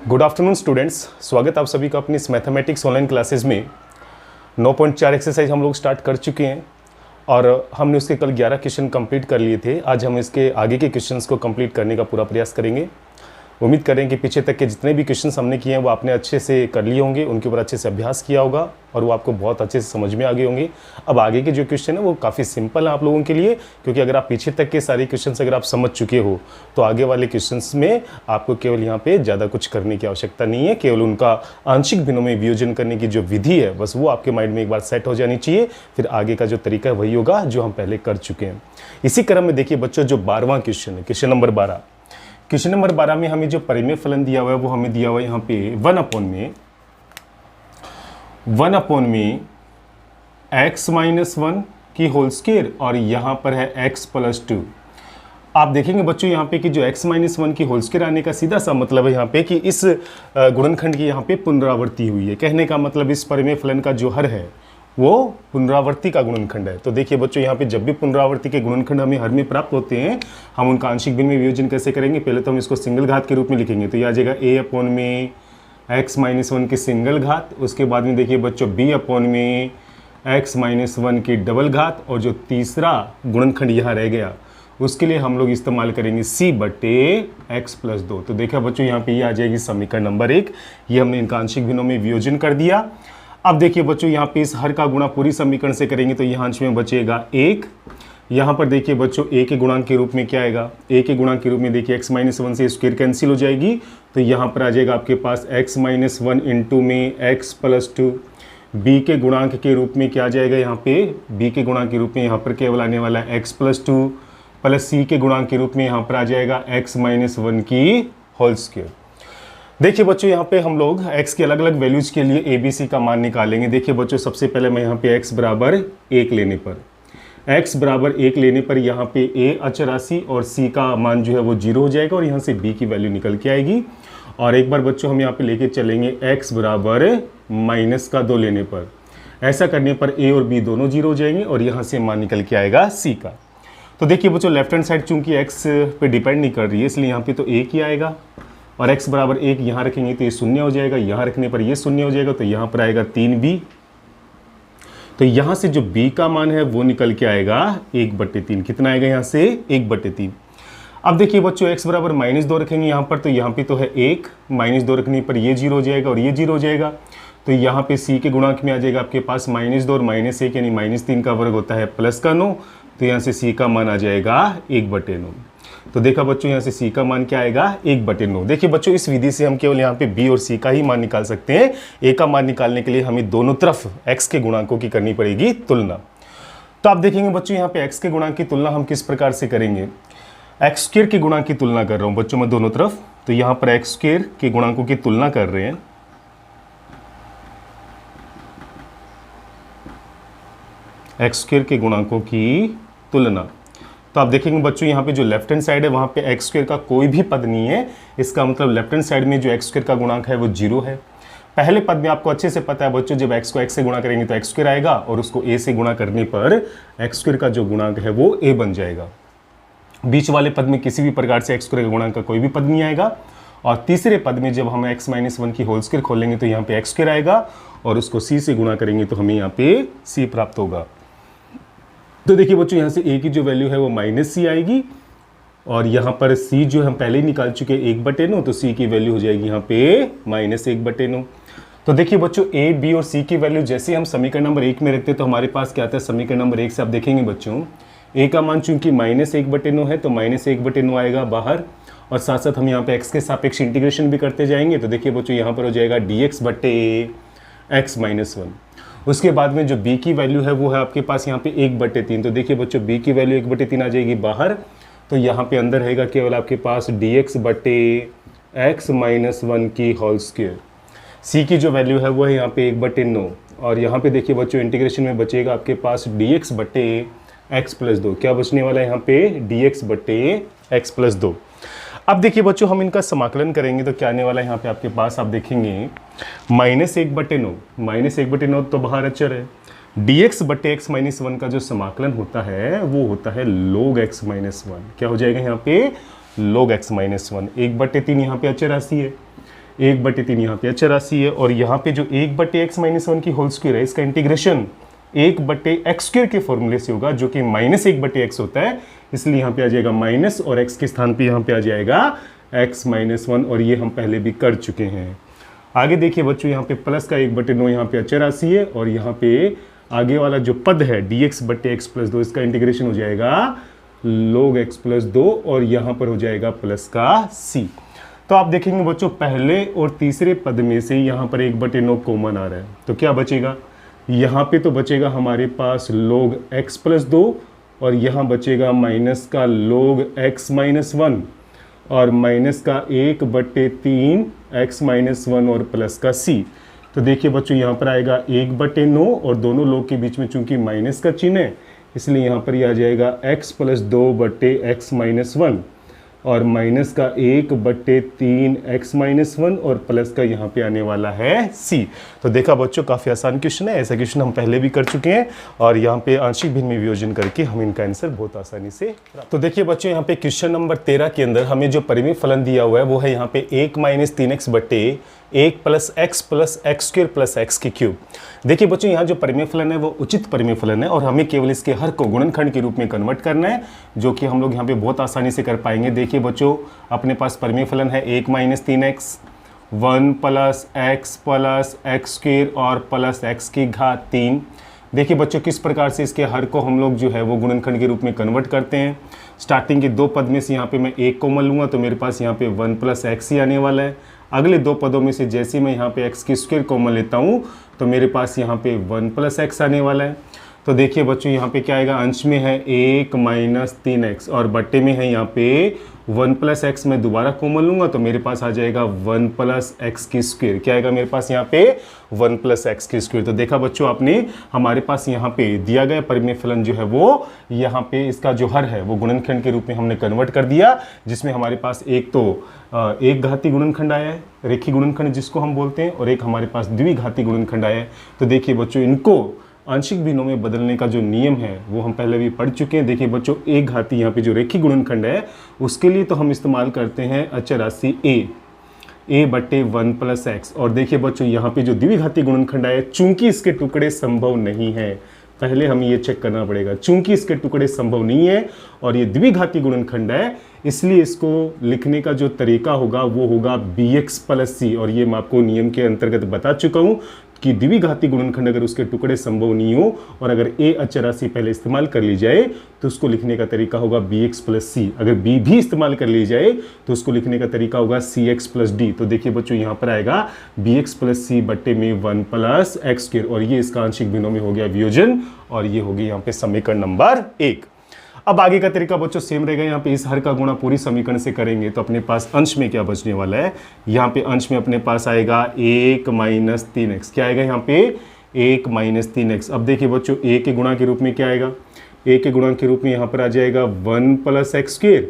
Good afternoon students, स्वागत आप सभी का अपनी इस मैथमेटिक्स ऑनलाइन क्लासेस में। 9.4 एक्सरसाइज हम लोग स्टार्ट कर चुके हैं और हमने उसके कल 11 क्वेश्चन कंप्लीट कर लिए थे। आज हम इसके आगे के क्वेश्चंस को कंप्लीट करने का पूरा प्रयास करेंगे। उम्मीद करें कि पीछे तक के जितने भी क्वेश्चंस हमने किए हैं वो आपने अच्छे से कर लिए होंगे, उनके ऊपर अच्छे से अभ्यास किया होगा और वो आपको बहुत अच्छे से समझ में आ गए होंगे। अब आगे के जो क्वेश्चन है वो काफ़ी सिंपल है आप लोगों के लिए, क्योंकि अगर आप पीछे तक के सारे क्वेश्चंस अगर आप समझ चुके हो तो आगे वाले क्वेश्चंस में आपको केवल यहाँ पे ज़्यादा कुछ करने की आवश्यकता नहीं है। केवल उनका आंशिक भिन्नों में वियोजन करने की जो विधि है बस वो आपके माइंड में एक बार सेट हो जानी चाहिए। फिर आगे का जो तरीका है वही होगा जो हम पहले कर चुके हैं। इसी क्रम में देखिए बच्चों, जो 12वां क्वेश्चन है, क्वेश्चन नंबर 12। क्वेश्चन नंबर 12 में हमें जो परिमेय फलन दिया हुआ है वो हमें दिया हुआ है यहाँ पे 1/(x - 1) की होल स्क्वायर और यहाँ पर है x + 2। आप देखेंगे बच्चों यहाँ पे कि जो x - 1 की होल स्क्वायर आने का सीधा सा मतलब है यहाँ पे कि इस गुणनखंड की यहाँ पे पुनरावृत्ति हुई है। कहने का मतलब इस परिमेय फलन का जो हर है वो पुनरावृत्ति का गुणनखंड है। तो देखिए बच्चों, यहाँ पे जब भी पुनरावृत्ति के गुणनखंड हमें हर में प्राप्त होते हैं, हम उनका आंशिक भिन्न में वियोजन कैसे करेंगे? पहले तो हम इसको सिंगल घात के रूप में लिखेंगे, तो ये आ जाएगा a/x - 1 की सिंगल घात। उसके बाद में देखिए बच्चों b/x - 1 की डबल घात, और जो तीसरा गुणनखंड यहाँ रह गया उसके लिए हम लोग इस्तेमाल करेंगे c/x + 2। तो देखा बच्चों, यहाँ पे ये आ जाएगी समीकरण नंबर 1। ये हमने इनका आंशिक भिन्नों में वियोजन कर दिया। अब देखिए बच्चों, यहाँ पे इस हर का गुणा पूरी समीकरण से करेंगे तो यहाँ अंश में बचेगा 1। यहाँ पर देखिए बच्चों a के गुणांक के रूप में क्या आएगा? a के गुणांक के रूप में देखिए x - 1 से स्क्वायर कैंसिल हो जाएगी, तो यहाँ पर आ जाएगा आपके पास x - 1 इंटू में x + 2। b के गुणांक के रूप में क्या आ जाएगा? यहाँ पे b के गुणांक के रूप में यहाँ पर केवल आने वाला है x + 2 प्लस c के गुणांक के रूप में यहाँ पर आ जाएगा x - 1 की होल स्क्वायर। देखिए बच्चों, यहाँ पे हम लोग x के अलग अलग वैल्यूज के लिए a b c का मान निकालेंगे। देखिए बच्चों, सबसे पहले मैं यहाँ पे x बराबर 1 लेने पर यहाँ पे a अचर राशि और c का मान जो है वो 0 हो जाएगा और यहाँ से b की वैल्यू निकल के आएगी। और एक बार बच्चों हम यहाँ पे लेके चलेंगे x बराबर -2 लेने पर। ऐसा करने पर a और b दोनों 0 हो जाएंगे और यहाँ से मान निकल के आएगा c का। तो देखिए बच्चों, लेफ्ट हैंड साइड चूंकि x पे डिपेंड नहीं कर रही है इसलिए यहाँ पे तो 1 ही आएगा, और x बराबर 1 यहाँ रखेंगे तो ये 0 हो जाएगा, यहाँ रखने पर ये 0 हो जाएगा, तो यहाँ पर आएगा 3b। तो यहाँ से जो b का मान है वो निकल के आएगा 1/3। कितना आएगा यहाँ से? 1/3। अब देखिए बच्चों, x बराबर -2 रखेंगे यहाँ पर, तो यहाँ पे तो है 1, -2 रखने पर ये 0 हो जाएगा और ये 0 हो जाएगा, तो यहाँ पे c के गुणांक में आ जाएगा आपके पास -2 और -1 यानी -3 का वर्ग होता है +9, तो यहाँ से c का मान आ जाएगा 1/9। तो देखा बच्चों, यहाँ से c का मान क्या आएगा? 1/9। देखिए बच्चों, इस विधि से हम केवल यहाँ पे b और c का ही मान निकाल सकते हैं। a का मान निकालने के लिए हमें दोनों तरफ x के गुणांकों की करनी पड़ेगी तुलना। तो आप देखेंगे बच्चों, यहाँ पे x के गुणांक की तुलना हम किस प्रकार से करेंगे? x² के गुणांक की तुलना कर रहा हूँ बच्चों मैं दोनों तरफ, तो यहाँ पर x² के गुणांकों की तुलना कर रहे हैं। x² के गुणांकों की तुलना, तो आप देखेंगे बच्चों, यहाँ पे जो लेफ्ट हैंड साइड है वहाँ पे x² का कोई भी पद नहीं है। इसका मतलब लेफ्ट हैंड साइड में जो x² का गुणांक है वो 0 है। पहले पद में आपको अच्छे से पता है बच्चों, जब x को x से गुणा करेंगे तो x² आएगा और उसको a से गुणा करने पर x² का जो गुणांक है वो a बन जाएगा। बीच वाले पद में किसी भी प्रकार से x² का गुणांक का कोई भी पद नहीं आएगा। और तीसरे पद में जब हम x - 1 की होल स्क्वायर खोलेंगे तो यहाँ पे x² आएगा और उसको c से गुणा करेंगे तो हमें यहाँ पे c प्राप्त होगा। तो देखिए बच्चों, यहाँ से a की जो वैल्यू है वो -c आएगी और यहाँ पर c जो हम पहले ही निकाल चुके हैं 1/9, तो c की वैल्यू हो जाएगी यहाँ पे -1/9। तो देखिए बच्चों, a, b और c की वैल्यू जैसे हम समीकरण नंबर 1 में रखते हैं तो हमारे पास क्या आता है? समीकरण नंबर 1 से आप देखेंगे बच्चों, a का मान चूंकि -1/9 है तो -1/9 आएगा बाहर, और साथ साथ हम यहाँ पे x के सापेक्ष इंटीग्रेशन भी करते जाएंगे। तो देखिए बच्चों, यहाँ पर हो जाएगा dx/x - 1। उसके बाद में जो b की वैल्यू है वो है आपके पास यहाँ पे 1/3। तो देखिए बच्चों, b की वैल्यू 1/3 आ जाएगी बाहर, तो यहाँ पे अंदर रहेगा केवल आपके पास dx/x - 1 की होल स्क्वायर। c की जो वैल्यू है वो है यहाँ पे 1/9, और यहाँ पे देखिए बच्चों इंटीग्रेशन में बचेगा आपके पास dx/x + 2। क्या बचने वाला है यहाँ पे? dx/x + 2। अब देखिए बच्चों, हम इनका समाकलन करेंगे तो क्या आने वाला है यहाँ पे आपके पास? आप देखेंगे -1/9 तो बाहर अचर है, dx/x - 1 का जो समाकलन होता है वो होता है log x - 1। क्या हो जाएगा यहाँ पे? log x - 1। 1/3 यहाँ पे अचर राशि है, 1/3 यहाँ पे अचर राशि है, और यहाँ पे जो 1/x - 1 की होल स्क्वायर है इसका इंटीग्रेशन 1/x² के फॉर्मूले से होगा, जो कि -1/x होता है, इसलिए यहाँ पे आ जाएगा माइनस, और x के स्थान पे यहाँ पे आ जाएगा x - 1, और ये हम पहले भी कर चुके हैं। आगे देखिए बच्चों, यहाँ पे प्लस का 1/9 यहाँ पे अचर राशि है, और यहाँ पे आगे वाला जो पद है dx/x+2 इसका इंटीग्रेशन हो जाएगा log x+2, और यहाँ पर हो जाएगा प्लस का c। तो आप देखेंगे बच्चों, पहले और तीसरे पद में से यहाँ पर 1/9 कॉमन आ रहा है, तो क्या बचेगा, यहाँ पे तो बचेगा हमारे पास log x+2, और यहाँ बचेगा माइनस का log x - 1, और माइनस का 1/3 x - 1 और प्लस का c। तो देखिए बच्चों, यहाँ पर आएगा 1/9, और दोनों लोग के बीच में चूंकि माइनस का चिन्ह है इसलिए यहाँ पर ये आ जाएगा x+2/x - 1, और माइनस का 1/3 x - 1 और प्लस का यहाँ पे आने वाला है c। तो देखा बच्चों, काफ़ी आसान क्वेश्चन है, ऐसा क्वेश्चन हम पहले भी कर चुके हैं, और यहाँ पे आंशिक भिन्न में वियोजन करके हम इनका आंसर बहुत आसानी से। तो देखिए बच्चों, यहाँ पे क्वेश्चन नंबर 13 के अंदर हमें जो परिमेय फलन दिया हुआ है वो है यहाँ पे 1 - 3x/1 + x + x² + x³। देखिए बच्चों, यहाँ जो परिमेय फलन है वो उचित परिमेय फलन है, और हमें केवल इसके हर को गुणनखंड के रूप में कन्वर्ट करना है, जो कि हम लोग यहाँ पे बहुत आसानी से कर पाएंगे। देखिए बच्चों, अपने पास परिमेय फलन है 1 - 3x, 1 + x + x² और प्लस x³। देखिए बच्चों, किस प्रकार से इसके हर को हम लोग जो है वो गुणनखंड के रूप में कन्वर्ट करते हैं। स्टार्टिंग के दो पद में से यहाँ पे मैं 1 कॉमन लूँगा, तो मेरे पास यहाँ पे 1 + x ही आने वाला है। अगले दो पदों में से जैसे मैं यहाँ पे x² कॉमन लेता हूँ तो मेरे पास यहाँ पे 1 + x आने वाला है। तो देखिए बच्चों, यहाँ पे क्या आएगा, अंश में है 1 - 3x, और बट्टे में है यहाँ पे 1 + x। मैं दोबारा कॉमन लूँगा तो मेरे पास आ जाएगा 1 + x²। क्या आएगा मेरे पास यहाँ पे 1 + x²। तो देखा बच्चों आपने, हमारे पास यहाँ पे दिया गया परिमेय फलन जो है वो यहाँ पे इसका जो हर है वो गुणनखंड के रूप में हमने कन्वर्ट कर दिया, जिसमें हमारे पास एक तो एक घाती गुणनखंड आया है, रेखी गुणनखंड जिसको हम बोलते हैं, और एक हमारे पास द्विघाती गुणनखंड आया है। तो देखिए बच्चों, इनको आंशिक भिन्नों में बदलने का जो नियम है वो हम पहले भी पढ़ चुके हैं। देखिए बच्चों, एक घाती यहाँ पे जो रेखी गुणनखंड है उसके लिए तो हम इस्तेमाल करते हैं अचर राशि a/1 + x। और देखिए बच्चों, यहाँ पे जो द्विघाती गुणनखंड आया, चूंकि इसके टुकड़े संभव नहीं है, पहले हमें ये चेक करना पड़ेगा, चूंकि इसके टुकड़े संभव नहीं है और ये द्विघाती गुणनखंड है, इसलिए इसको लिखने का जो तरीका होगा वो होगा bx + c। और ये मैं आपको नियम के अंतर्गत बता चुका हूँ कि द्विघाती गुणनखंड अगर उसके टुकड़े संभव नहीं हो और अगर a अचर राशि पहले इस्तेमाल कर ली जाए तो उसको लिखने का तरीका होगा bx + c। अगर b भी इस्तेमाल कर ली जाए तो उसको लिखने का तरीका होगा cx + d। तो देखिए बच्चों, यहाँ पर आएगा bx + c बट्टे में 1 + x², और ये इसका आंशिक भिन्नों में हो गया वियोजन, और ये होगी यहाँ पे समीकरण नंबर 1। अब आगे का तरीका बच्चों सेम रहेगा। यहाँ पे इस हर का गुणा पूरी समीकरण से करेंगे तो अपने पास अंश में क्या बचने वाला है, यहाँ पे अंश में अपने पास आएगा 1 - 3x। क्या आएगा यहाँ पे 1 - 3x। अब देखिए बच्चों, a के गुणा के रूप में क्या आएगा, a के गुणा के रूप में यहाँ पर आ जाएगा 1 + x²,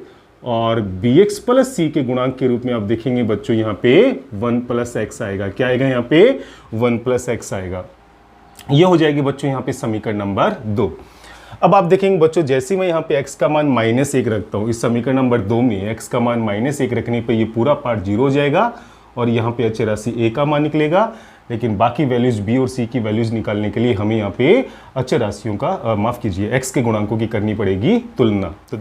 और bx + c के गुणांक के रूप में आप देखेंगे बच्चों यहाँ पे 1 + x आएगा। क्या आएगा यहाँ पे 1 + x आएगा। ये हो जाएगी बच्चों यहाँ पे समीकरण नंबर 2। अब आप देखेंगे बच्चों, जैसे मैं यहाँ पे x का मान -1 रखता हूँ, इस समीकरण नंबर 2 में x का मान -1 रखने पे ये पूरा पार्ट 0 हो जाएगा, और यहाँ पे अचर राशि a का मान निकलेगा। लेकिन बाकी वैल्यूज b और c की वैल्यूज निकालने के लिए हमें यहाँ पे अचर राशियों का माफ कीजिए x के गुणांकों की करनी पड़ेगी तुलना। तो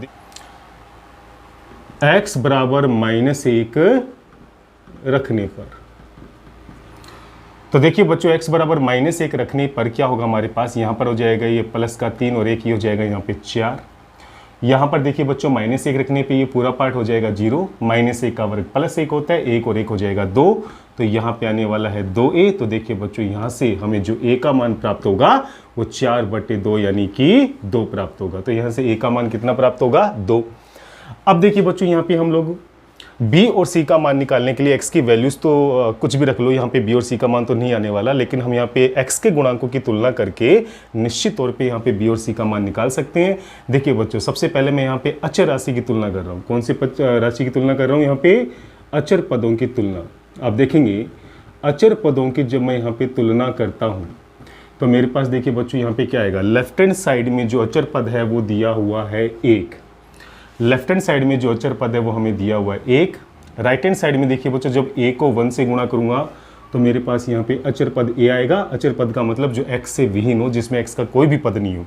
x बराबर -1 रखने पर, तो देखिए बच्चों, x बराबर -1 रखने पर क्या होगा, हमारे पास यहाँ पर हो जाएगा ये प्लस का 3 और 1 ही हो जाएगा यहाँ पे 4। यहाँ पर देखिए बच्चों, -1 रखने पे ये पूरा पार्ट हो जाएगा 0, -1 का वर्ग +1 होता है, 1 और 1 हो जाएगा 2, तो यहाँ पे आने वाला है 2a। तो देखिए बच्चों, यहाँ से हमें जो a का मान प्राप्त होगा वो 4/2 यानी कि 2 प्राप्त होगा। तो यहाँ से a का मान कितना प्राप्त होगा, 2। अब देखिए बच्चों, यहाँ पे हम लोग b और c का मान निकालने के लिए x की वैल्यूज तो कुछ भी रख लो, यहाँ पे b और c का मान तो नहीं आने वाला, लेकिन हम यहाँ पे x के गुणांकों की तुलना करके निश्चित तौर पे यहाँ पे b और c का मान निकाल सकते हैं। देखिए बच्चों, सबसे पहले मैं यहाँ पे अचर राशि की तुलना कर रहा हूँ। कौन सी राशि की तुलना कर रहा हूँ, यहाँ पे अचर पदों की तुलना। आप देखेंगे अचर पदों की जब मैं यहाँ पे तुलना करता हूँ तो मेरे पास देखिए बच्चों, यहाँ पे क्या आएगा, लेफ्ट हैंड साइड में जो अचर पद है वो दिया हुआ है 1। लेफ्ट हैंड साइड में जो अचर पद है वो हमें दिया हुआ है 1, राइट हैंड साइड में देखिए बच्चों, जब a को 1 से गुणा करूंगा तो मेरे पास यहाँ पे अचर पद a आएगा। अचर पद का मतलब जो x से विहीन हो, जिसमें x का कोई भी पद नहीं हो।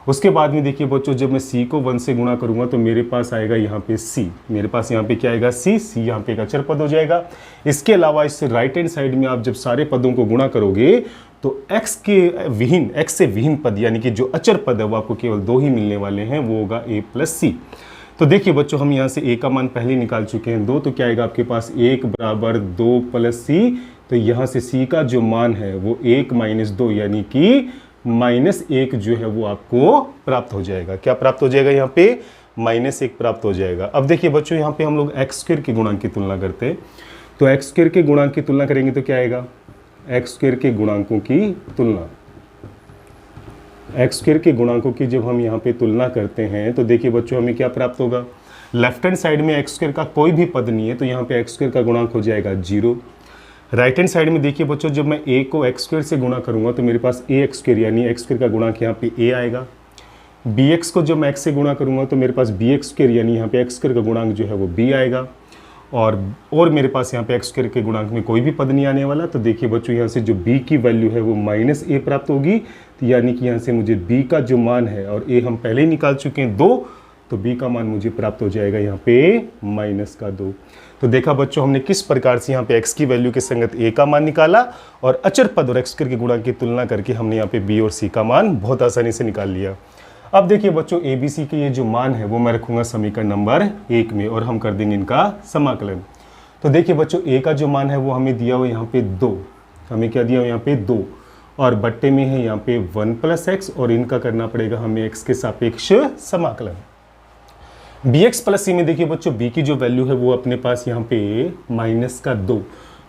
उसके बाद में देखिए बच्चों, जब मैं c को 1 से गुणा करूंगा तो मेरे पास आएगा यहाँ पे c। मेरे पास यहाँ पे क्या आएगा, c यहाँ पे एक अचर पद हो जाएगा। इसके अलावा इससे राइट हैंड साइड में आप जब सारे पदों को गुणा करोगे तो x से विहीन पद यानी कि जो अचर पद है वो आपको केवल 2 ही मिलने वाले हैं, वो होगा a प्लस सी। तो देखिए बच्चों, हम यहाँ से a का मान पहले निकाल चुके हैं 2, तो क्या आएगा आपके पास 1 बराबर 2 प्लस सी। तो यहाँ से c का जो मान है वो 1 माइनस 2 यानी कि -1 जो है वो आपको प्राप्त हो जाएगा। क्या प्राप्त हो जाएगा, यहाँ पे -1 प्राप्त हो जाएगा। अब देखिए बच्चों, यहाँ पे हम लोग एक्स स्क्वायर के गुणांक की तुलना करते हैं, तो एक्स स्क्वायर के गुणांक की तुलना करेंगे तो क्या आएगा, एक्स स्क्वायर के गुणांकों की तुलना, एक्स स्क्वायर के गुणांकों की जब हम यहाँ पे तुलना करते हैं तो देखिए बच्चों, हमें क्या प्राप्त होगा, लेफ्ट हैंड साइड में एक्स स्क्वायर का कोई भी पद नहीं है तो यहाँ पे एक्स स्क्वायर का गुणांक हो जाएगा 0। राइट हैंड साइड में देखिए बच्चों, जब मैं a को एक्स स्क्वायर से गुणा करूंगा तो मेरे पास a एक्स स्क्वायर यानी एक्स स्क्वायर का गुणांक यहाँ पे a आएगा। bx को जब मैं x से गुणा करूंगा तो मेरे पास b एक्स स्क्वायर यानी यहाँ पे एक्स स्क्वायर का गुणांक जो है वो b आएगा। और मेरे पास यहाँ पे एक्स स्क्वायर के गुणांक में कोई भी पद नहीं आने वाला। तो देखिए बच्चों, यहाँ से जो b की वैल्यू है वो -a प्राप्त होगी। तो यानी कि यहाँ से मुझे b का जो मान है, और a हम पहले ही निकाल चुके हैं 2, तो b का मान मुझे प्राप्त हो जाएगा यहाँ पे -2। तो देखा बच्चों, हमने किस प्रकार से यहाँ पे x की वैल्यू के संगत a का मान निकाला और अचर पद और एक्स स्क्वायर के गुणांक की तुलना करके हमने यहाँ पे b और c का मान बहुत आसानी से निकाल लिया। अब देखिए बच्चों, a b c के ये जो मान है वो मैं रखूंगा समीकरण नंबर 1 में और हम कर देंगे इनका समाकलन। तो देखिए बच्चों, a का जो मान है वो हमें दिया हुआ यहाँ पे 2, हमें क्या दिया हुआ यहाँ पे 2, और बट्टे में है यहाँ पे 1 प्लस x, और इनका करना पड़ेगा हमें x के सापेक्ष समाकलन। bx प्लस सी में देखिए बच्चों, b की जो वैल्यू है वो अपने पास यहाँ पे -2,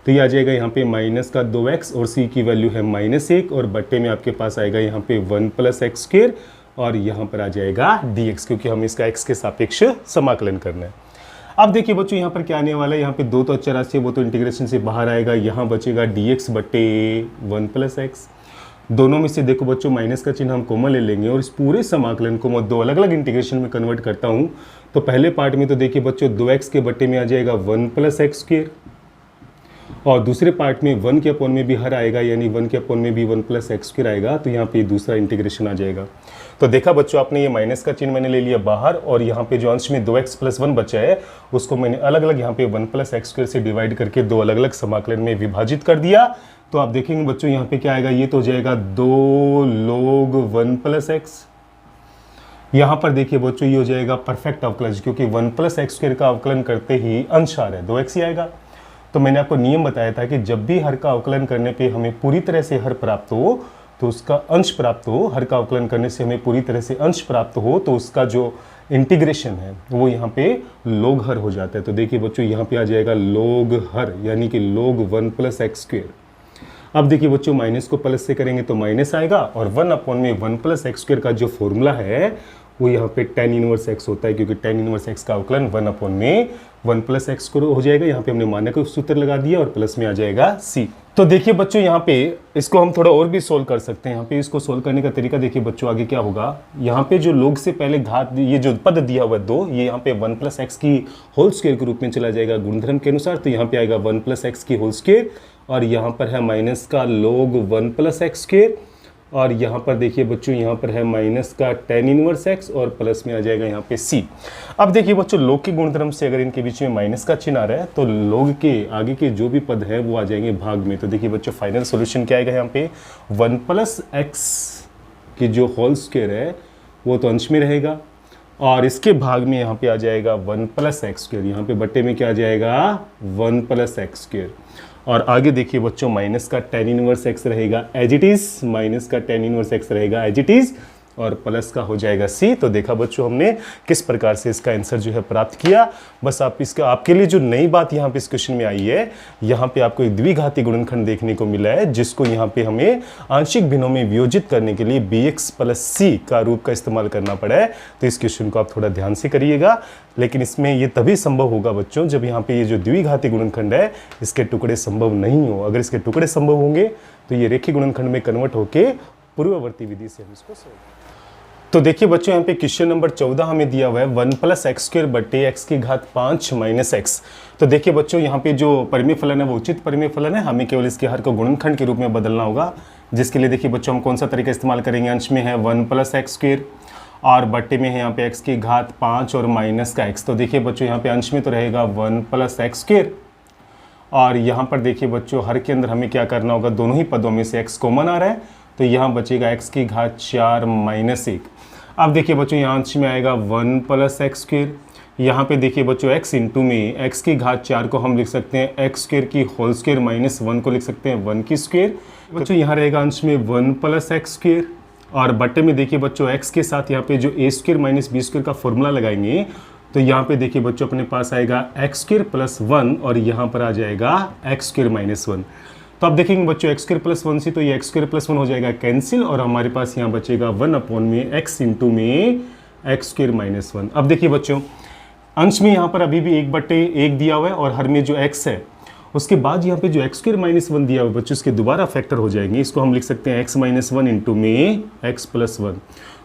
तो ये आ जाएगा यहाँ पे -2x, और c की वैल्यू है -1, और बट्टे में आपके पास आएगा यहाँ पे 1 प्लस एक्स स्क्वायर, और यहाँ पर आ जाएगा dx, क्योंकि हमें इसका x के सापेक्ष समाकलन करना है। अब देखिए बच्चों, यहाँ पर क्या आने वाला है, यहाँ पे 2 तो अचर राशि है वो तो इंटीग्रेशन से बाहर आएगा, यहाँ बचेगा dx बट्टे 1 प्लस एक्स। दोनों में से देखो बच्चों, माइनस का चिन्ह हम कॉमन ले लेंगे और इस पूरे समाकलन को मैं 2 अलग अलग इंटीग्रेशन में कन्वर्ट करता हूँ। तो पहले पार्ट में तो देखिए बच्चों, 2x के बट्टे में आ जाएगा 1 प्लस एक्स स्क्वायर, और दूसरे पार्ट में 1 के अपॉन में भी हर आएगा, यानी 1 के अपॉन में भी 1 प्लस एक्स स्क्वायर आएगा। तो यहाँ पे दूसरा इंटीग्रेशन आ जाएगा। तो देखा बच्चों, आपने ये माइनस का चिन्ह मैंने ले लिया बाहर, और यहाँ पे जो अंश में 2x प्लस 1 बचा है उसको मैंने अलग अलग यहाँ पे 1 प्लस एक्स स्क्वायर से डिवाइड करके 2 अलग अलग समाकलन में विभाजित कर दिया। तो आप देखेंगे बच्चों, यहाँ पे क्या आएगा, ये तो हो जाएगा 2 log 1 प्लस एक्स। यहाँ पर देखिए बच्चों, ये हो जाएगा परफेक्ट अवकलन, क्योंकि 1 प्लस एक्स स्क्वायर का अवकलन करते ही अंश आ रहा है 2x ही आएगा। तो मैंने आपको नियम बताया था कि जब भी हर का अवकलन करने पे हमें पूरी तरह से हर प्राप्त हो तो उसका अंश प्राप्त हो, हर का अवकलन करने से हमें पूरी तरह से अंश प्राप्त हो तो उसका जो इंटीग्रेशन है वो यहाँ पे log हर हो जाता है। तो देखिए बच्चों, यहाँ पे आ जाएगा log हर यानी कि log 1 प्लस एक्स स्क्वायर। अब देखिए बच्चों, माइनस को प्लस से करेंगे तो माइनस आएगा, और 1 अपॉन में 1 प्लस एक्स स्क्वायर का जो फॉर्मूला है वो यहाँ पे tan इनवर्स x होता है, क्योंकि tan इनवर्स x का अवकलन 1 अपॉन में 1 प्लस एक्स हो जाएगा। यहाँ पे हमने मानक सूत्र लगा दिया और प्लस में आ जाएगा c। तो देखिए बच्चों, यहाँ पे इसको हम थोड़ा और भी सोल्व कर सकते हैं। यहाँ पे इसको सोल्व करने का तरीका देखिए बच्चों, आगे क्या होगा, यहाँ पे जो log से पहले घात, ये जो पद दिया हुआ है 2, ये यहाँ पे 1 प्लस एक्स की होल स्क्वायर के रूप में चला जाएगा गुणधर्म के अनुसार। तो यहाँ पे आएगा 1 प्लस एक्स की होल स्क्वायर, और यहाँ पर है माइनस का log 1 प्लस एक्स स्क्वायर, और यहाँ पर देखिए बच्चों, यहाँ पर है माइनस का tan इनवर्स x, और प्लस में आ जाएगा यहाँ पे c। अब देखिए बच्चों, log के गुणधर्म से अगर इनके बीच में माइनस का चिन्ह आ रहा है तो log के आगे के जो भी पद है वो आ जाएंगे भाग में। तो देखिए बच्चों, फाइनल सॉल्यूशन क्या आएगा, यहाँ पे 1 प्लस एक्स की जो होल स्क्वायर है वो तो अंश में रहेगा, और इसके भाग में यहाँ पे आ जाएगा 1 प्लस एक्स स्क्वायर, यहाँ पे बट्टे में क्या आ जाएगा 1 प्लस एक्स स्क्वायर, और आगे देखिए बच्चों, माइनस का tan इनवर्स x रहेगा एज इट इज, माइनस का tan इनवर्स x रहेगा एज इट इज, और प्लस का हो जाएगा c। तो देखा बच्चों, हमने किस प्रकार से इसका आंसर जो है प्राप्त किया। बस आप इसका, आपके लिए जो नई बात यहाँ पे इस क्वेश्चन में आई है, यहाँ पे आपको एक द्विघाती गुणनखंड देखने को मिला है, जिसको यहाँ पे हमें आंशिक भिन्नों में वियोजित करने के लिए bx प्लस c का रूप का इस्तेमाल करना पड़ा है। तो इस क्वेश्चन को आप थोड़ा ध्यान से करिएगा, लेकिन इसमें ये तभी संभव होगा बच्चों जब यहाँ पे ये जो द्विघाती गुणनखंड है इसके टुकड़े संभव नहीं हो। अगर इसके टुकड़े संभव होंगे तो ये रेखीय गुणनखंड में कन्वर्ट होके पूर्ववर्ती विधि से हम इसको तो देखिए बच्चों यहाँ पे क्वेश्चन नंबर 14 हमें दिया हुआ है 1 प्लस एक्स स्क्वायर बटे एक्स की घात 5 माइनस एक्स। तो देखिए बच्चों यहाँ पे जो परिमेय फलन है वो उचित परिमेय फलन है, हमें केवल इसके हर को गुणनखंड के रूप में बदलना होगा, जिसके लिए देखिए बच्चों हम कौन सा तरीका इस्तेमाल करेंगे। अंश में है 1 प्लस एक्स स्क्वायर और बट्टे में है यहाँ पे एक्स की घात 5 और माइनस का एक्स। तो देखिए बच्चों यहाँ पे अंश में तो रहेगा 1 प्लस एक्स स्क्वायर और यहाँ पर देखिए बच्चों हर के अंदर हमें क्या करना होगा, दोनों ही पदों में से एक्स कॉमन आ रहा है तो यहाँ बचेगा एक्स की घात 4 माइनस 1। अब देखिए बच्चों यहाँ अंश में आएगा 1 प्लस एक्स स्क्वायर, यहाँ पे देखिए बच्चों x इंटू में x की घात 4 को हम लिख सकते हैं एक्स स्क्वायर की होल स्क्वायर माइनस 1 को लिख सकते हैं 1 की स्क्वायर। बच्चों यहाँ रहेगा अंश में 1 प्लस एक्स स्क्वायर और बट्टे में देखिए बच्चों x के साथ यहाँ पे जो a square minus B square का फॉर्मूला लगाएंगे तो यहाँ पे देखिए बच्चों अपने पास आएगा एक्स स्क्वायर प्लस 1 और यहाँ पर आ जाएगा एक्स स्क्वायर माइनस 1। तो अब देखेंगे बच्चों एक्स स्क्वायर प्लस 1 से तो ये एक्स स्क्वायर प्लस 1 हो जाएगा कैंसिल और हमारे पास यहाँ बचेगा 1 अपॉन में एक्स इंटू में एक्स स्क्वायर माइनस 1। अब देखिए बच्चों अंश में यहाँ पर अभी भी 1/1 दिया हुआ है और हर में जो x है उसके बाद यहाँ पे जो एक्स स्क्वायर माइनस 1 दिया हुआ है बच्चों इसके दोबारा फैक्टर हो जाएंगे, इसको हम लिख सकते हैं x माइनस 1 इंटू में x प्लस 1।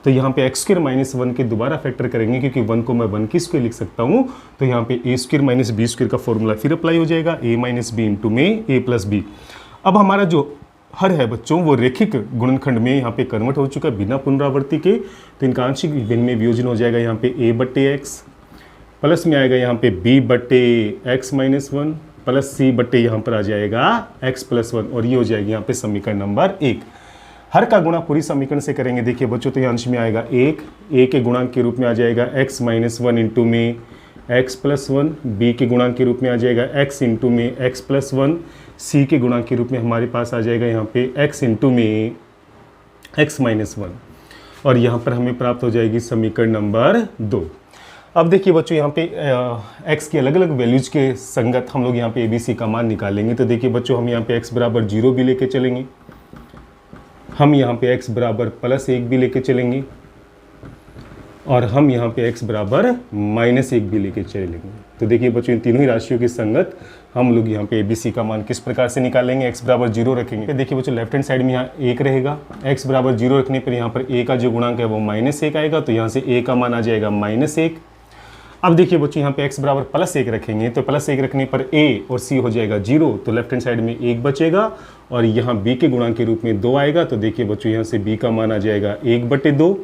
तो यहाँ पे एक्स स्क्वायर माइनस 1 के दोबारा फैक्टर करेंगे क्योंकि 1 को मैं 1 की स्क्वायर लिख सकता हूँ तो यहाँ पे a square minus B square का फॉर्मूला फिर अप्लाई हो जाएगा, a माइनस बी इंटू में a प्लस बी। अब हमारा जो हर है बच्चों वो रेखिक गुणनखंड में यहाँ पे कन्वर्ट हो चुका है बिना पुनरावृत्ति के, तो इनका आंशिक विनिमय वियोजन हो जाएगा यहाँ पे a बट्टे एक्स प्लस में आएगा यहाँ पे b बट्टे एक्स माइनस 1 प्लस c बट्टे यहाँ पर आ जाएगा x प्लस 1 और ये हो जाएगी यहाँ पे समीकरण नंबर 1। हर का गुणा पूरी समीकरण से करेंगे देखिए बच्चों तो यहाँ अंश में आएगा 1, a के गुणांक के रूप में आ जाएगा x माइनस 1 इंटू में x प्लस 1, b के गुणांक के रूप में आ जाएगा x इंटू में x प्लस 1, c के गुणांक के रूप में हमारे पास आ जाएगा यहाँ पे x इंटू में x माइनस 1 और यहाँ पर हमें प्राप्त हो जाएगी समीकरण नंबर 2। अब देखिए बच्चों यहाँ पे x की अलग अलग वैल्यूज के संगत हम लोग यहाँ पे ABC का मान निकालेंगे। तो देखिए बच्चों हम यहाँ पे x बराबर 0 भी लेके चलेंगे, हम यहाँ पे x बराबर प्लस 1 भी लेके चलेंगे और हम यहाँ पे x बराबर माइनस 1 भी लेके चलेंगे। तो देखिए बच्चों इन तीनों ही राशियों के संगत हम लोग यहाँ पे ABC का मान किस प्रकार से निकालेंगे। x बराबर 0 रखेंगे, देखिए बच्चों लेफ्ट हैंड साइड में यहाँ 1 रहेगा, x बराबर 0 रखने पर यहाँ पर a का जो गुणांक है वो माइनस 1 आएगा तो यहाँ से a का मान आ जाएगा माइनस 1। अब देखिए बच्चों यहाँ पे x बराबर प्लस 1 रखेंगे तो प्लस 1 रखने पर a और c हो जाएगा 0 तो लेफ्ट हैंड साइड में 1 बचेगा और यहाँ b के गुणांक के रूप में 2 आएगा तो देखिए बच्चों यहाँ से b का मान आ जाएगा 1/2।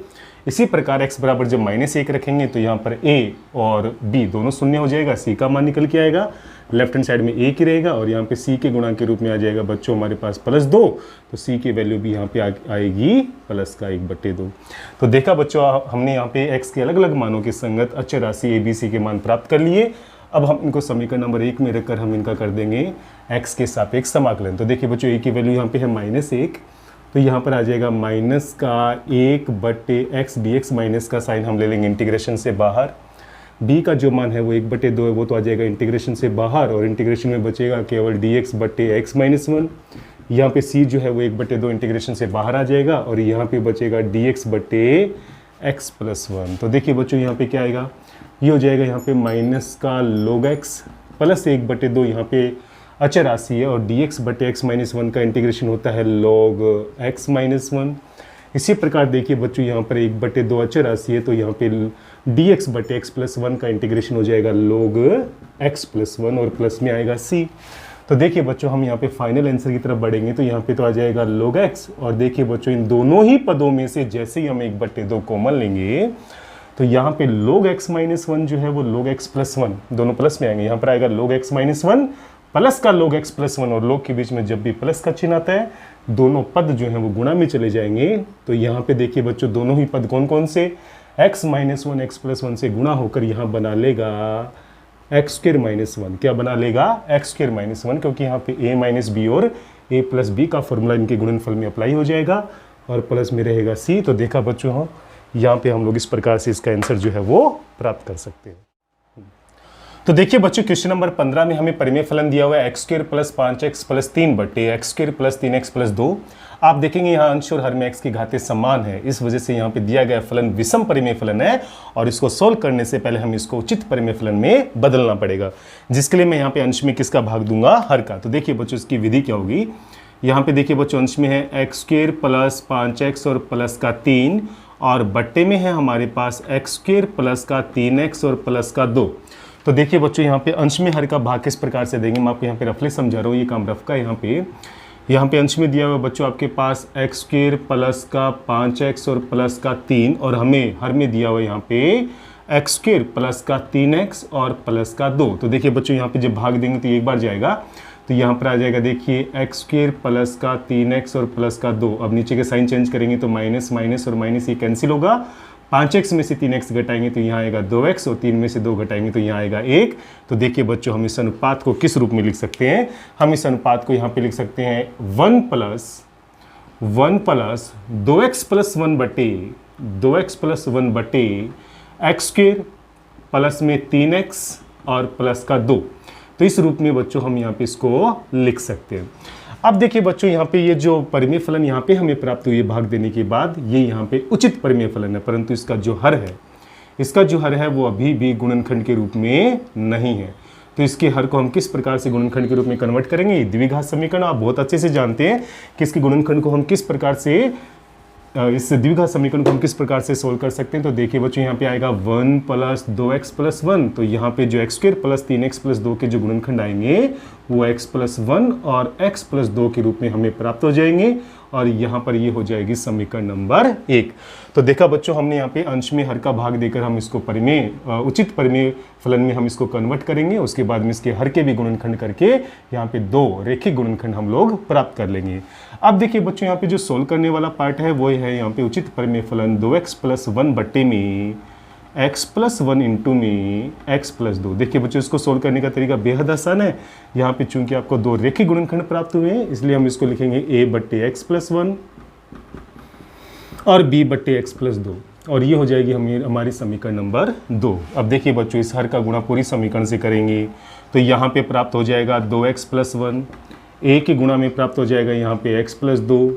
इसी प्रकार x बराबर जब माइनस 1 रखेंगे तो यहाँ पर a और b दोनों शून्य हो जाएगा, c का मान निकल के आएगा, लेफ्ट हैंड साइड में 1 ही रहेगा और यहाँ पे c के गुणांक के रूप में आ जाएगा बच्चों हमारे पास प्लस 2 तो c की वैल्यू भी यहाँ पे आएगी प्लस का 1/2। तो देखा बच्चों हमने यहाँ पे x के अलग अलग मानों के संगत अचर राशि ABC के मान प्राप्त कर लिए। अब हम इनको समीकरण नंबर 1 में रखकर हम इनका कर देंगे x के सापेक्ष समाकलन। तो देखिए बच्चों a की वैल्यू यहाँ पे है माइनस 1 तो यहाँ पर आ जाएगा माइनस का 1/x dx माइनस का साइन हम ले लेंगे इंटीग्रेशन से बाहर, b का जो मान है वो 1/2 है वो तो आ जाएगा इंटीग्रेशन से बाहर और इंटीग्रेशन में बचेगा केवल dx/x माइनस 1। यहाँ पे c जो है वो 1/2 इंटीग्रेशन से बाहर आ जाएगा और यहाँ पे बचेगा dx/x प्लस 1। तो देखिए बच्चों यहाँ पे क्या आएगा, ये हो जाएगा यहाँ पे माइनस का log x प्लस 1/2 यहाँ पे अचर राशि है और dx/x माइनस 1 का इंटीग्रेशन होता है log x माइनस 1। इसी प्रकार देखिए बच्चों यहाँ पर 1/2 अचर राशि है तो यहाँ पे dx/x प्लस 1 का इंटीग्रेशन हो जाएगा log x प्लस 1 और प्लस में आएगा c। तो देखिए बच्चों हम यहाँ पे फाइनल आंसर की तरफ बढ़ेंगे तो यहाँ पे तो आ जाएगा log x और देखिए बच्चों इन दोनों ही पदों में से जैसे ही हम 1/2 कॉमन लेंगे तो यहाँ पे log x माइनस 1 जो है वो log x प्लस 1 दोनों प्लस में आएंगे, यहाँ पर आएगा log x माइनस 1 प्लस का log x प्लस 1 और log के बीच में जब भी प्लस का चिन्ह आता है दोनों पद जो हैं वो गुणा में चले जाएंगे। तो यहाँ पे देखिए बच्चों दोनों ही पद कौन कौन से, x माइनस 1 x प्लस 1 से गुणा होकर यहाँ बना लेगा एक्स स्क्वायर माइनस 1। क्या बना लेगा, एक्स स्क्वायर माइनस 1, क्योंकि यहाँ पे a माइनस बी और a प्लस बी का फॉर्मूला इनके गुणनफल में अप्लाई हो जाएगा और प्लस में रहेगा c। तो देखा बच्चों हम यहाँ पे हम लोग इस प्रकार से इसका आंसर जो है वो प्राप्त कर सकते हैं। तो देखिए बच्चों क्वेश्चन नंबर 15 में हमें परिमेय फलन दिया हुआ है x square plus 5x plus 3 बटे x square plus 3x plus 2। आप देखेंगे यहाँ अंश और हर में x की घातें समान है, इस वजह से यहाँ पे दिया गया फलन विषम परिमेय फलन है और इसको सोल्व करने से पहले हम इसको उचित परिमेय फलन में बदलना पड़ेगा, जिसके लिए मैं यहाँ पे अंश में किसका भाग दूंगा, हर का। तो देखिए बच्चों इसकी विधि क्या होगी, यहाँ पे देखिए बच्चों अंश में है एक्स स्क्वायर प्लस 5x और प्लस का 3 और बट्टे में है हमारे पास एक्स स्क्वायर प्लस का 3x और प्लस का 2। तो देखिए बच्चों यहाँ पे अंश में हर का भाग किस प्रकार से देंगे, मैं आपको यहाँ पे रफली समझा रहा हूँ, ये काम रफ का। यहाँ पे अंश में दिया हुआ बच्चों आपके पास एक्स स्क्वायर प्लस का 5x और प्लस का 3, और हमें हर में दिया हुआ यहाँ पे एक्स स्क्वायर प्लस का 3x और प्लस का 2। तो देखिए बच्चों यहाँ पे जब भाग देंगे तो एक बार जाएगा, तो यहाँ पर आ जाएगा देखिए एक्स स्क्वायर प्लस का 3x और प्लस का 2। अब नीचे के साइन चेंज करेंगे तो माइनस माइनस और माइनस ये कैंसिल होगा। 5x में से 3x घटाएंगे तो यहाँ आएगा 2x, और 3 में से 2 घटाएंगे तो यहाँ आएगा 1। तो देखिए बच्चों हम इस अनुपात को किस रूप में लिख सकते हैं, हम इस अनुपात को यहाँ पे लिख सकते हैं 1 प्लस 2x प्लस 1 बटे एक्स स्क्वायर प्लस में 3x और प्लस का 2। तो इस रूप में बच्चों हम यहाँ पे इसको लिख सकते हैं। अब देखिए बच्चों यहाँ पे ये जो परिमेय फलन यहाँ पे हमें प्राप्त हुई है भाग देने के बाद, ये यहाँ पे उचित परिमेय फलन है, परंतु इसका जो हर है वो अभी भी गुणनखंड के रूप में नहीं है। तो इसके हर को हम किस प्रकार से गुणनखंड के रूप में कन्वर्ट करेंगे, द्विघात समीकरण आप बहुत अच्छे से जानते हैं कि इसके गुणनखंड को हम किस प्रकार से, इस द्विघात समीकरण को हम किस प्रकार से सोल्व कर सकते हैं। तो देखिए बच्चों यहाँ पे आएगा 1 प्लस 2x प्लस 1, तो यहाँ पे जो x square plus 3x plus 2 के जो गुणनखंड आएंगे वो x प्लस 1 और x प्लस 2 के रूप में हमें प्राप्त हो जाएंगे, और यहाँ पर ये हो जाएगी समीकरण नंबर 1। तो देखा बच्चों हमने यहाँ पे अंश में हर का भाग देकर हम इसको उचित परिमेय फलन में हम इसको कन्वर्ट करेंगे, उसके बाद में इसके हर के भी गुणनखंड करके यहाँ पे 2 रेखिक गुणनखंड हम लोग प्राप्त कर लेंगे। अब देखिए बच्चों यहाँ पे जो सोल्व करने वाला पार्ट है वो है यहाँ पे उचित परिमेय फलन 2x प्लस 1 बट्टे में x प्लस 1 इंटू में x प्लस 2। देखिए बच्चों इसको सोल्व करने का तरीका बेहद आसान है। यहाँ पे चूंकि आपको 2 रेखिक गुणनखंड प्राप्त हुए हैं, इसलिए हम इसको लिखेंगे a बट्टे एक्स प्लस 1 और b बट्टे एक्स प्लस 2, और ये हो जाएगी हमारी समीकरण नंबर 2। अब देखिए बच्चों इस हर का गुणा पूरी समीकरण से करेंगे तो यहाँ पे प्राप्त हो जाएगा 2x प्लस 1, a के गुणा में प्राप्त हो जाएगा यहाँ पे x प्लस 2,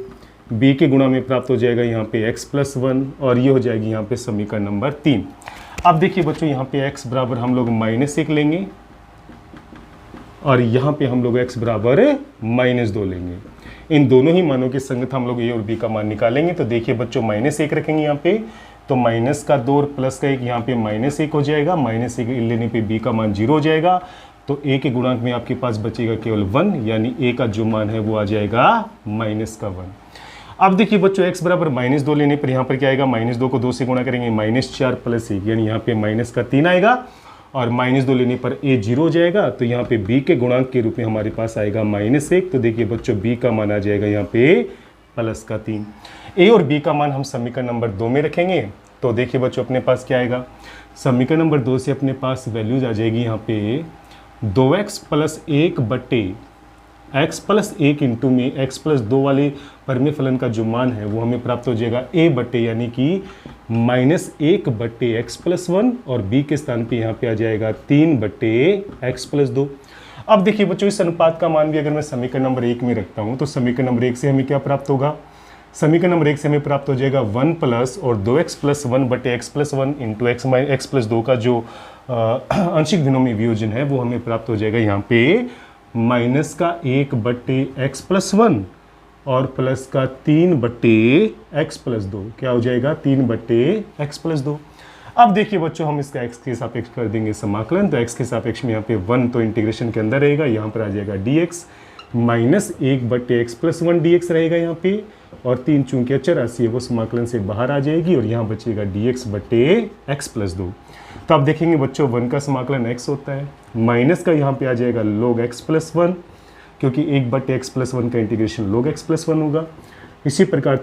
b के गुणा में प्राप्त हो जाएगा यहाँ पे x प्लस 1, और ये हो जाएगी यहाँ पे समीकरण नंबर 3। अब देखिए बच्चों यहाँ पे x बराबर हम लोग -1 लेंगे, और यहाँ पे हम लोग x बराबर -2 लेंगे। इन दोनों ही मानों के संगत हम लोग a और b का मान निकालेंगे। तो देखिए बच्चों -1 रखेंगे यहाँ पे, तो माइनस का 2 और प्लस का 1 यहाँ पे -1 हो जाएगा। -1 लेने पे b का मान 0 हो जाएगा, तो a के गुणांक में आपके पास बचेगा केवल 1, यानी a का जो मान है वो आ जाएगा -1। अब देखिए बच्चों x बराबर -2 लेने पर यहाँ पर क्या आएगा, -2 को 2 से गुणा करेंगे -4 प्लस 1, यानी यहाँ पे -3 आएगा, और -2 लेने पर a 0 हो जाएगा। तो यहाँ पे b के गुणांक के रूप में हमारे पास आएगा -1। तो देखिए बच्चों b का मान आ जाएगा यहाँ पे +3। a और b का मान हम समीकरण नंबर 2 में रखेंगे। तो देखिए बच्चों अपने पास क्या आएगा, समीकरण नंबर 2 से अपने पास वैल्यूज आ जाएगी यहाँ पे 2x प्लस 1 बट्टे x प्लस 1 इंटू में x प्लस 2 वाले परिमेय फलन का जो मान है वो हमें प्राप्त हो जाएगा a बट्टे यानी कि -1 बट्टे x प्लस 1, और b के स्थान पे यहाँ पे आ जाएगा 3 बट्टे x प्लस 2। अब देखिए बच्चों इस अनुपात का मान भी अगर मैं समीकरण नंबर 1 में रखता हूँ तो समीकरण नंबर 1 से हमें क्या प्राप्त होगा, समीकरण नंबर 1 से हमें प्राप्त हो जाएगा 1 प्लस और 2x प्लस 1 बटे x plus 1 into x plus 2 का जो आंशिक विलोमी वियोजन है वो हमें प्राप्त हो जाएगा यहाँ पे -1 बट्टे x प्लस 1 और प्लस का 3 बट्टे x प्लस 2, क्या हो जाएगा 3 बट्टे x प्लस 2। अब देखिए बच्चों हम इसका x के सापेक्ष कर देंगे समाकलन, तो x के सापेक्ष में यहाँ पे 1 तो इंटीग्रेशन के अंदर रहेगा, यहाँ पर आ जाएगा dx, -1 बट्टे x प्लस 1 dx रहेगा यहाँ पे, और 3 चूंकि अचर राशि है वो समाकलन से बाहर आ जाएगी, और यहाँ बचेगा dx बट्टे x प्लस 2। तो आप देखेंगे बच्चों 1 का समाकलन x होता है, माइनस का यहाँ पे आ जाएगा log x प्लस 1, क्योंकि 1 बट्टे x प्लस 1 का इंटीग्रेशन log x प्लस 1 होगा। इसी प्रकार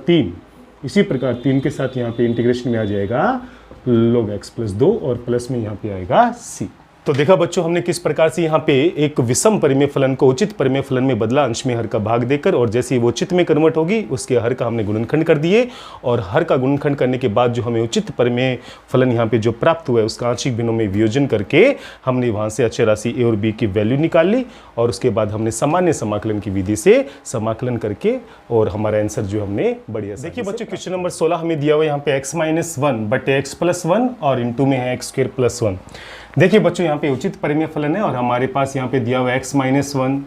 3 के साथ यहाँ पे इंटीग्रेशन में आ जाएगा log x प्लस 2, और प्लस में यहाँ पे आएगा c। तो देखा बच्चों हमने किस प्रकार से यहाँ पे एक विषम परिमेय फलन को उचित परिमेय फलन में बदला, अंश में हर का भाग देकर, और जैसे ही वो उचित में कन्वर्ट होगी उसके हर का हमने गुणनखंड कर दिए, और हर का गुणनखंड करने के बाद जो हमें उचित परिमेय फलन यहाँ पे जो प्राप्त हुआ है उसका आंशिक भिन्नों में वियोजन करके हमने वहाँ से अचर राशि a और b की वैल्यू निकाल ली, और उसके बाद हमने सामान्य समाकलन की विधि से समाकलन करके और हमारा आंसर जो हमने बढ़िया। देखिए बच्चों क्वेश्चन नंबर 16 हमें दिया हुआ यहाँ पे x-1 बटे x प्लस 1 और इंटू में है x स्क्वायर प्लस 1। देखिए बच्चों यहाँ पे उचित परिमेय फलन है, और हमारे पास यहाँ पे दिया हुआ है x-1,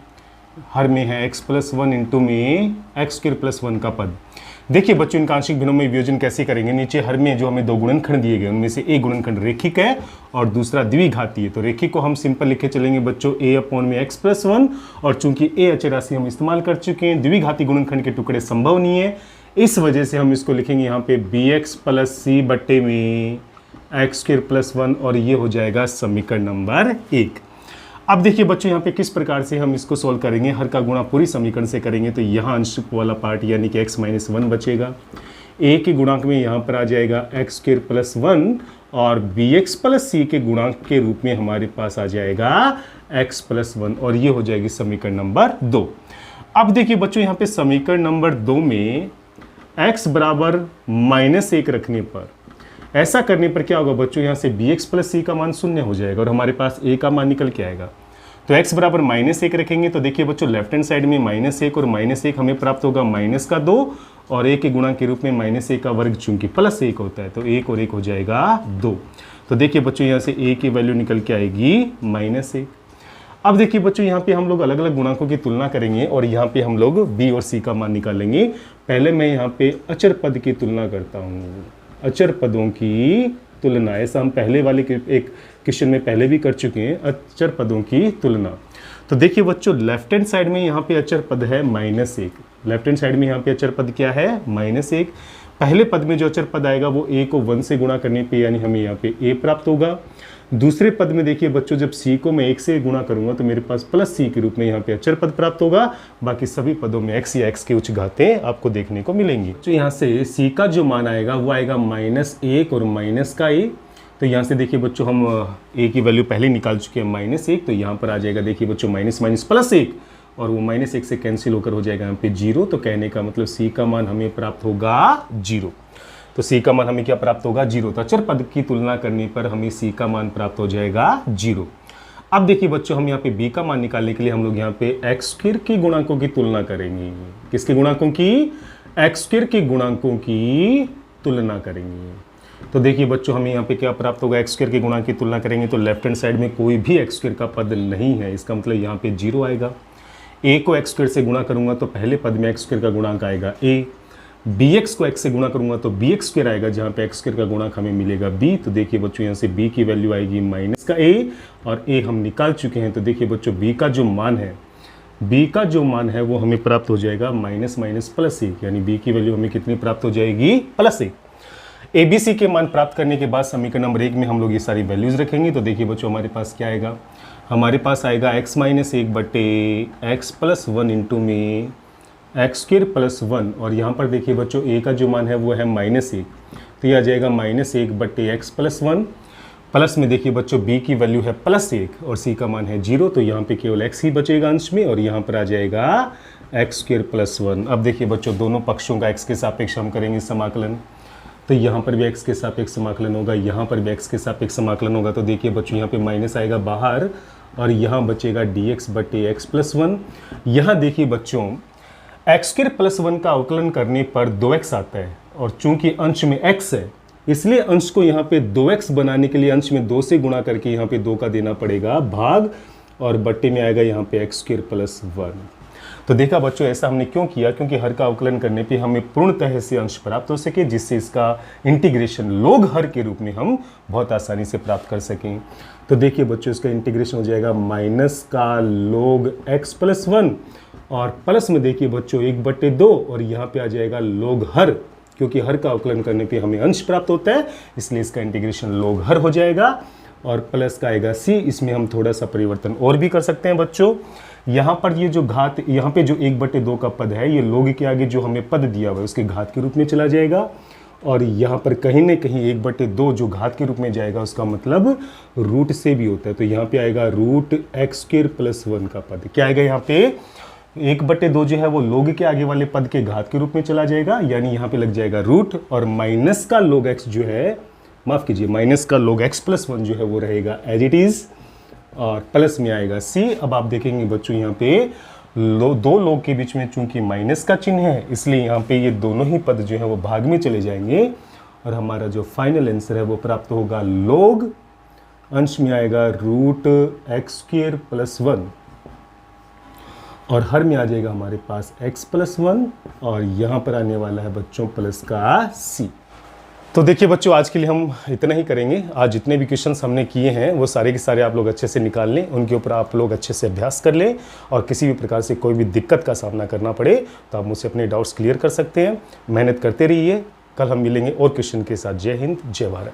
हर में है x प्लस 1 इंटू में x स्क्वायर प्लस 1 का पद। देखिए बच्चों, इनका आंशिक भिन्नों में वियोजन कैसे करेंगे। नीचे हर में जो हमें दो गुणनखंड दिए गए उनमें से एक गुणनखंड रेखिक है और दूसरा द्विघाती है। तो रेखिक को हम सिंपल लिखे चलेंगे बच्चों a अपॉन में x प्लस 1, और चूंकि a अचर राशि हम इस्तेमाल कर चुके हैं, द्विघाती गुणनखंड के टुकड़े संभव नहीं है, इस वजह से हम इसको लिखेंगे यहाँ पे bx प्लस c बट्टे में एक्स स्क्वायर प्लस 1, और ये हो जाएगा समीकरण नंबर 1। अब देखिए बच्चों, यहाँ पे किस प्रकार से हम इसको सॉल्व करेंगे। हर का गुणा पूरी समीकरण से करेंगे तो यहाँ अंश वाला पार्ट यानी कि x माइनस 1 बचेगा। a के गुणांक में यहाँ पर आ जाएगा एक्स स्क्वायर प्लस 1, और bx प्लस c के गुणांक के रूप में हमारे पास आ जाएगा x प्लस 1, और ये हो जाएगी समीकरण नंबर 2। अब देखिए बच्चों, यहाँ पे समीकरण नंबर 2 में x बराबर -1 रखने पर, ऐसा करने पर क्या होगा बच्चों, यहाँ से bx प्लस c का मान 0 हो जाएगा और हमारे पास a का मान निकल के आएगा। तो x बराबर -1 रखेंगे तो देखिए बच्चों, लेफ्ट हैंड साइड में -1 और -1 हमें प्राप्त होगा -2, और a के गुणा के रूप में -1 का वर्ग चूंकि +1 होता है तो 1 और 1 हो जाएगा 2। तो देखिए बच्चों, यहाँ से a की वैल्यू निकल के आएगी -1। अब देखिए बच्चों, यहाँ पे हम लोग अलग अलग गुणांकों की तुलना करेंगे और यहाँ पे हम लोग b और c का मान निकालेंगे। पहले मैं यहाँ पे अचर पद की तुलना करता हूँ, अचर पदों की तुलना। ऐसा हम पहले वाले एक क्वेश्चन में पहले भी कर चुके हैं, अचर पदों की तुलना। तो देखिए बच्चों, लेफ्ट हैंड साइड में यहाँ पे अचर पद है -1। लेफ्ट हैंड साइड में यहाँ पे अचर पद क्या है, -1। पहले पद में जो अचर पद आएगा वो a को 1 से गुणा करने पे यानी हमें यहाँ पे a प्राप्त होगा। दूसरे पद में देखिए बच्चों, जब c को मैं 1 से गुणा करूंगा तो मेरे पास +c के रूप में यहाँ पे अचर पद प्राप्त होगा। बाकी सभी पदों में x या x के उच्च घातें आपको देखने को मिलेंगी। तो यहाँ से c का जो मान आएगा वो आएगा -1 और माइनस का a। तो यहाँ से देखिए बच्चों, हम a की वैल्यू पहले निकाल चुके हैं -1, तो यहाँ पर आ जाएगा देखिए बच्चों -1 और वो -1 से कैंसिल होकर हो जाएगा यहाँ पे 0। तो कहने का मतलब c का मान हमें प्राप्त होगा 0। तो c का मान हमें क्या प्राप्त होगा, 0। तो अचर पद की तुलना करने पर हमें c का मान प्राप्त हो जाएगा 0। अब देखिए बच्चों, हम यहाँ पे b का मान निकालने के लिए हम लोग यहाँ पे एक्स स्क्वायर के गुणांकों की तुलना करेंगे। किसके गुणांकों की, एक्स स्क्वायर के गुणांकों की तुलना करेंगे। तो देखिए बच्चों, हमें यहाँ पे क्या प्राप्त होगा, एक्स स्क्वायर के गुणांक की तुलना करेंगे तो लेफ्ट हैंड साइड में कोई भी एक्स स्क्वायर का पद नहीं है, इसका मतलब यहाँ पे 0 आएगा। a को एक्स स्क्वायर से गुणा करूंगा तो पहले पद में एक्स स्क्वायर का गुणांक आएगा a। bx को x से गुणा करूंगा तो bx स्क्वायर आएगा, जहां पे x स्क्वायर का गुणांक हमें मिलेगा b। तो देखिए बच्चों, यहाँ से b की वैल्यू आएगी माइनस का a, और a हम निकाल चुके हैं। तो देखिए बच्चों, b का जो मान है वो हमें प्राप्त हो जाएगा -1, यानी b की वैल्यू हमें कितनी प्राप्त हो जाएगी, +1। abc के मान प्राप्त करने के बाद समीकरण नंबर 1 में हम लोग ये सारी वैल्यूज रखेंगे। तो देखिए बच्चों, हमारे पास क्या आएगा, हमारे पास आएगा x माइनस 1 बटे x प्लस 1 इंटू में एक्स स्क्वायर प्लस 1, और यहाँ पर देखिए बच्चों, a का जो मान है वो है -1, तो ये आ जाएगा -1 बट्टे x प्लस 1। प्लस में देखिए बच्चों, b की वैल्यू है +1 और c का मान है 0, तो यहाँ पे केवल x ही बचेगा अंश में, और यहाँ पर आ जाएगा एक्स स्क्वायर प्लस 1। अब देखिए बच्चों, दोनों पक्षों का x के सापेक्ष हम करेंगे समाकलन। तो यहाँ पर भी x के सापेक्ष समाकलन होगा, यहाँ पर भी x के सापेक्ष समाकलन होगा। तो देखिए बच्चों, यहाँ पे माइनस आएगा बाहर और यहाँ बचेगा dx बटे x प्लस 1। यहाँ देखिए बच्चों, एक्स स्क्वायर प्लस 1 का अवकलन करने पर 2x आता है, और चूंकि अंश में x है इसलिए अंश को यहाँ पे 2x बनाने के लिए अंश में 2 से गुणा करके यहाँ पे 2 का देना पड़ेगा भाग, और बट्टे में आएगा यहाँ पे एक्स स्क्वायर प्लस 1। तो देखा बच्चों, ऐसा हमने क्यों किया, क्योंकि हर का अवकलन करने पे हमें पूर्णतः से अंश प्राप्त हो सके, जिससे इसका इंटीग्रेशन लोग हर के रूप में हम बहुत आसानी से प्राप्त कर सकें। तो देखिए बच्चों, इसका इंटीग्रेशन हो जाएगा माइनस का लोग x प्लस 1, और प्लस में देखिए बच्चों 1/2, और यहाँ पे आ जाएगा लोग हर, क्योंकि हर का अवकलन करने पे हमें अंश प्राप्त होता है, इसलिए इसका इंटीग्रेशन लोग हर हो जाएगा, और प्लस का आएगा c। इसमें हम थोड़ा सा परिवर्तन और भी कर सकते हैं बच्चों। यहाँ पर ये जो घात, यहाँ पे जो 1/2 का पद है, ये लोग के आगे जो हमें पद दिया हुआ है उसके घात के रूप में चला जाएगा, और यहाँ पर कहीं ना कहीं 1/2 जो घात के रूप में जाएगा उसका मतलब रूट से भी होता है। तो यहाँ पे आएगा रूट एक्स स्क्वायर प्लस 1 का पद क्या आएगा, यहाँ पे 1/2 जो है वो लोग के आगे वाले पद के घात के रूप में चला जाएगा, यानी यहाँ पे लग जाएगा रूट, और माइनस का लोग एक्स जो है, माफ कीजिए, माइनस का लोग एक्स प्लस 1 जो है वो रहेगा एज इट इज, और प्लस में आएगा c। अब आप देखेंगे बच्चों, यहाँ पे दो लोग के बीच में चूंकि माइनस का चिन्ह है, इसलिए यहाँ पे ये दोनों ही पद जो है वो भाग में चले जाएंगे, और हमारा जो फाइनल आंसर है वो प्राप्त होगा लोग, अंश में आएगा रूट एक्स स्क्वायर प्लस 1। और हर में आ जाएगा हमारे पास x+1 और यहाँ पर आने वाला है बच्चों प्लस का c। तो देखिए बच्चों, आज के लिए हम इतना ही करेंगे। आज जितने भी क्वेश्चंस हमने किए हैं वो सारे के सारे आप लोग अच्छे से निकाल लें, उनके ऊपर आप लोग अच्छे से अभ्यास कर लें, और किसी भी प्रकार से कोई भी दिक्कत का सामना करना पड़े तो आप मुझसे अपने डाउट्स क्लियर कर सकते हैं। मेहनत करते रहिए। कल हम मिलेंगे और क्वेश्चन के साथ। जय हिंद, जय भारत।